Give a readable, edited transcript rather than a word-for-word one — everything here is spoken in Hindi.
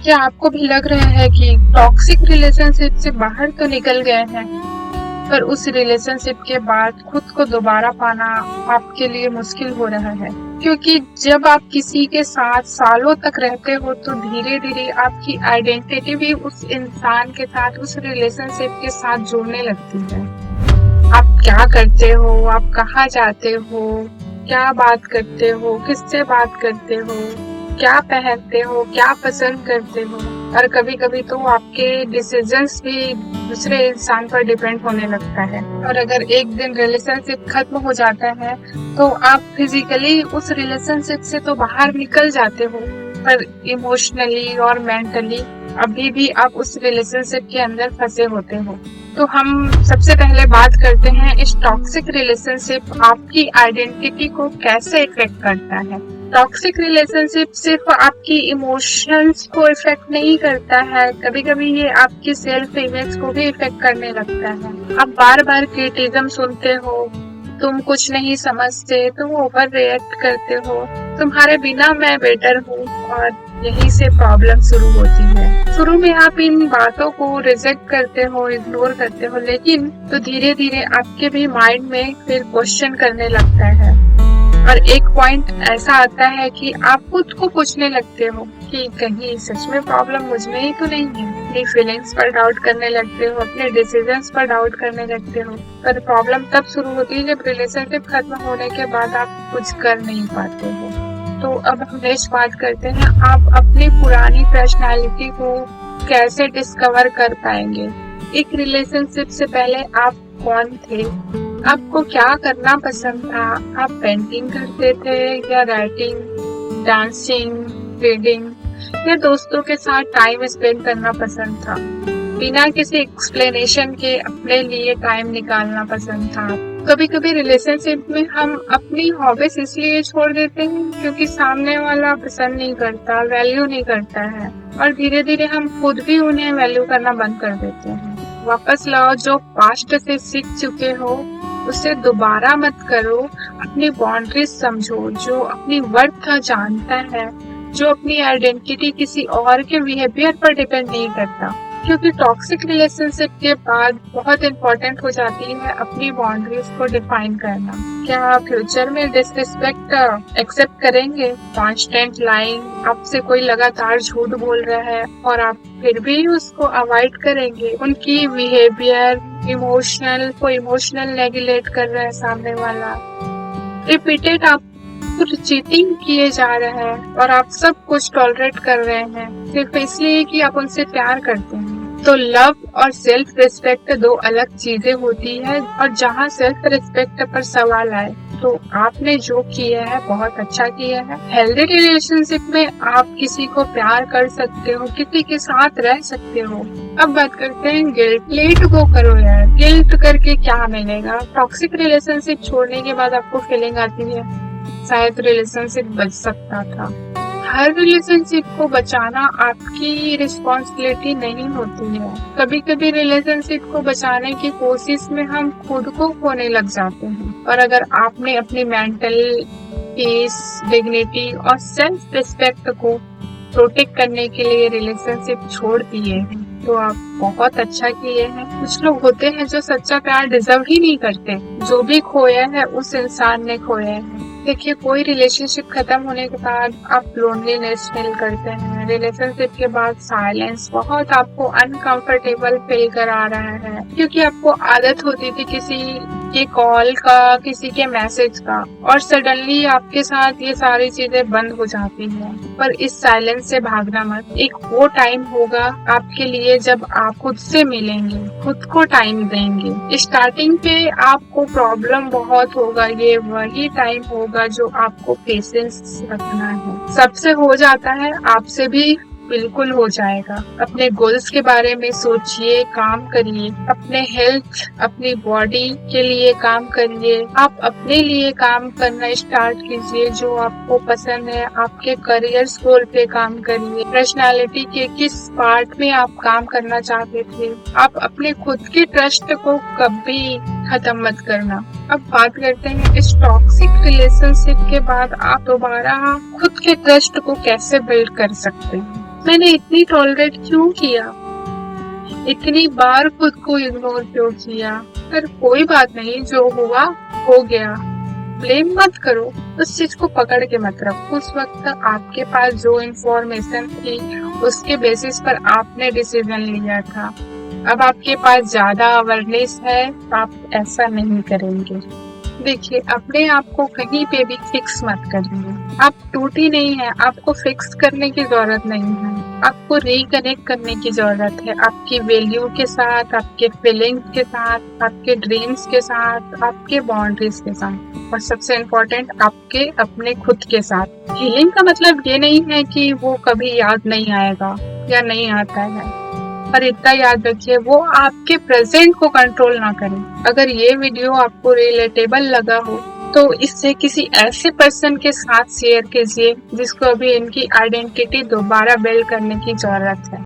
क्या आपको भी लग रहा है कि टॉक्सिक रिलेशनशिप से बाहर तो निकल गए हैं, पर उस रिलेशनशिप के बाद खुद को दोबारा पाना आपके लिए मुश्किल हो रहा है? क्योंकि जब आप किसी के साथ सालों तक रहते हो तो धीरे धीरे आपकी आइडेंटिटी भी उस इंसान के साथ, उस रिलेशनशिप के साथ जुड़ने लगती है। आप क्या करते हो, आप कहाँ जाते हो, क्या बात करते हो, किससे बात करते हो, क्या पहनते हो, क्या पसंद करते हो, और कभी कभी तो आपके डिसीजंस भी दूसरे इंसान पर डिपेंड होने लगता है। और अगर एक दिन रिलेशनशिप खत्म हो जाता है तो आप फिजिकली उस रिलेशनशिप से तो बाहर निकल जाते हो, पर इमोशनली और मेंटली अभी भी आप उस रिलेशनशिप के अंदर फंसे होते हो। तो हम सबसे पहले बात करते हैं इस टॉक्सिक रिलेशनशिप आपकी आइडेंटिटी को कैसे इफेक्ट करता है। टॉक्सिक रिलेशनशिप सिर्फ आपकी इमोशंस को इफेक्ट नहीं करता है, कभी कभी ये आपकी सेल्फ इमेज को भी इफेक्ट करने लगता है। आप बार बार क्रिटिसिज्म सुनते हो, तुम कुछ नहीं समझते, तुम ओवर रिएक्ट करते हो, तुम्हारे बिना मैं बेटर हूँ, और यही से प्रॉब्लम शुरू होती है। शुरू में आप इन बातों को रिजेक्ट करते हो, इग्नोर करते हो, लेकिन तो धीरे धीरे आपके भी माइंड में फिर क्वेश्चन करने लगता है, और एक पॉइंट ऐसा आता है कि आप खुद को पूछने लगते हो कि कहीं सच में प्रॉब्लम मुझ में ही तो नहीं है। अपनी फीलिंग्स पर डाउट करने लगते हो, अपने डिसीजंस पर डाउट करने लगते हो। पर प्रॉब्लम तब शुरू होती है जब रिलेशनशिप खत्म होने के बाद आप कुछ कर नहीं पाते हो। तो अब हम नेक्स्ट बात करते हैं, आप अपनी पुरानी पर्सनालिटी को कैसे डिस्कवर कर पाएंगे। एक रिलेशनशिप से पहले आप कौन थे, आपको क्या करना पसंद था, आप पेंटिंग करते थे या राइटिंग, डांसिंग, रीडिंग, या दोस्तों के साथ टाइम स्पेंड करना पसंद था, बिना किसी एक्सप्लेनेशन के अपने लिए टाइम निकालना पसंद था। कभी कभी रिलेशनशिप में हम अपनी हॉबीज इसलिए छोड़ देते हैं क्योंकि सामने वाला पसंद नहीं करता, वैल्यू नहीं करता है, और धीरे धीरे हम खुद भी उन्हें वैल्यू करना बंद कर देते हैं। वापस लाओ जो पास्ट से सीख चुके हो, उसे दोबारा मत करो। अपनी बाउंड्रीज समझो, जो अपनी वर्थ जानता है, जो अपनी आइडेंटिटी किसी और के बिहेवियर पर डिपेंड नहीं करता। क्योंकि टॉक्सिक रिलेशनशिप के बाद बहुत इम्पोर्टेंट हो जाती है अपनी बाउंड्रीज को डिफाइन करना। क्या आप फ्यूचर में डिसरिस्पेक्ट एक्सेप्ट करेंगे? कांस्टेंट लाइंग, आपसे कोई लगातार झूठ बोल रहा है और आप फिर भी उसको अवॉइड करेंगे? उनकी बिहेवियर इमोशनल नेगलेक्ट कर रहा है सामने वाला, रिपीटेड आप कुछ चीटिंग किए जा रहे हैं और आप सब कुछ टॉलरेट कर रहे हैं सिर्फ इसलिए कि आप उनसे प्यार करते हैं। तो लव और सेल्फ रिस्पेक्ट दो अलग चीजें होती है, और जहाँ सेल्फ रिस्पेक्ट पर सवाल आए तो आपने जो किया है बहुत अच्छा किया है। हेल्दी रिलेशनशिप में आप किसी को प्यार कर सकते हो, किसी के साथ रह सकते हो। अब बात करते हैं गिल्ट। लेट गो करो यार, गिल्ट करके क्या मिलेगा। टॉक्सिक रिलेशनशिप छोड़ने के बाद आपको फीलिंग आती है शायद रिलेशनशिप बच सकता था। हर रिलेशनशिप को बचाना आपकी रिस्पॉन्सिबिलिटी नहीं होती है। कभी कभी रिलेशनशिप को बचाने की कोशिश में हम खुद को खोने लग जाते हैं, और अगर आपने अपनी मेंटल पीस, डिग्निटी और सेल्फ रिस्पेक्ट को प्रोटेक्ट करने के लिए रिलेशनशिप छोड़ दिए हैं तो आप बहुत अच्छा किए हैं। कुछ लोग होते हैं जो सच्चा प्यार डिजर्व ही नहीं करते, जो भी खोया है उस इंसान ने खोया है। देखिए, कोई रिलेशनशिप खत्म होने के बाद आप लोनलीनेस फील करते हैं, रिलेशनशिप के बाद साइलेंस बहुत आपको अनकंफर्टेबल फील करा रहा है, क्योंकि आपको आदत होती थी किसी के कॉल का, किसी के मैसेज का, और सडनली आपके साथ ये सारी चीजें बंद हो जाती हैं। पर इस साइलेंस से भागना मत। एक वो टाइम होगा आपके लिए जब आप खुद से मिलेंगे, खुद को टाइम देंगे। स्टार्टिंग पे आपको प्रॉब्लम बहुत होगा, ये वही टाइम होगा जो आपको पेशेंस रखना है। सबसे हो जाता है, आपसे भी बिल्कुल हो जाएगा। अपने गोल्स के बारे में सोचिए, काम करिए, अपने हेल्थ, अपनी बॉडी के लिए काम करिए। आप अपने लिए काम करना स्टार्ट कीजिए, जो आपको पसंद है। आपके करियर गोल पे काम करिए। पर्सनालिटी के किस पार्ट में आप काम करना चाहते थे। आप अपने खुद के ट्रस्ट को कभी खत्म मत करना। अब बात करते हैं इस टॉक्सिक रिलेशनशिप के बाद आप दोबारा खुद के ट्रस्ट को कैसे बिल्ड कर सकते हैं। मैंने इतनी टॉलरेट क्यों किया, इतनी बार खुद को इग्नोर क्यों किया। पर कोई बात नहीं, जो हुआ हो गया। ब्लेम मत करो, उस चीज को पकड़ के मत रखो। उस वक्त आपके पास जो इंफॉर्मेशन थी उसके बेसिस पर आपने डिसीजन लिया था। अब आपके पास ज्यादा अवेयरनेस है, आप ऐसा नहीं करेंगे। देखिए, अपने आप को कहीं पे भी फिक्स मत करिए। आप टूटी नहीं है, आपको फिक्स करने की जरूरत नहीं है। आपको रिकनेक्ट करने की जरूरत है आपकी वैल्यू के साथ, आपके फीलिंग्स के साथ, आपके ड्रीम्स के साथ, आपके बाउंड्रीज के साथ, और सबसे इम्पोर्टेंट आपके अपने खुद के साथ। हीलिंग का मतलब ये नहीं है कि वो कभी याद नहीं आएगा या नहीं आता है, पर इतना याद रखिए वो आपके प्रेजेंट को कंट्रोल ना करें। अगर ये वीडियो आपको रिलेटेबल लगा हो तो इससे किसी ऐसे पर्सन के साथ शेयर कीजिए जिसको अभी इनकी आइडेंटिटी दोबारा बिल्ड करने की जरूरत है।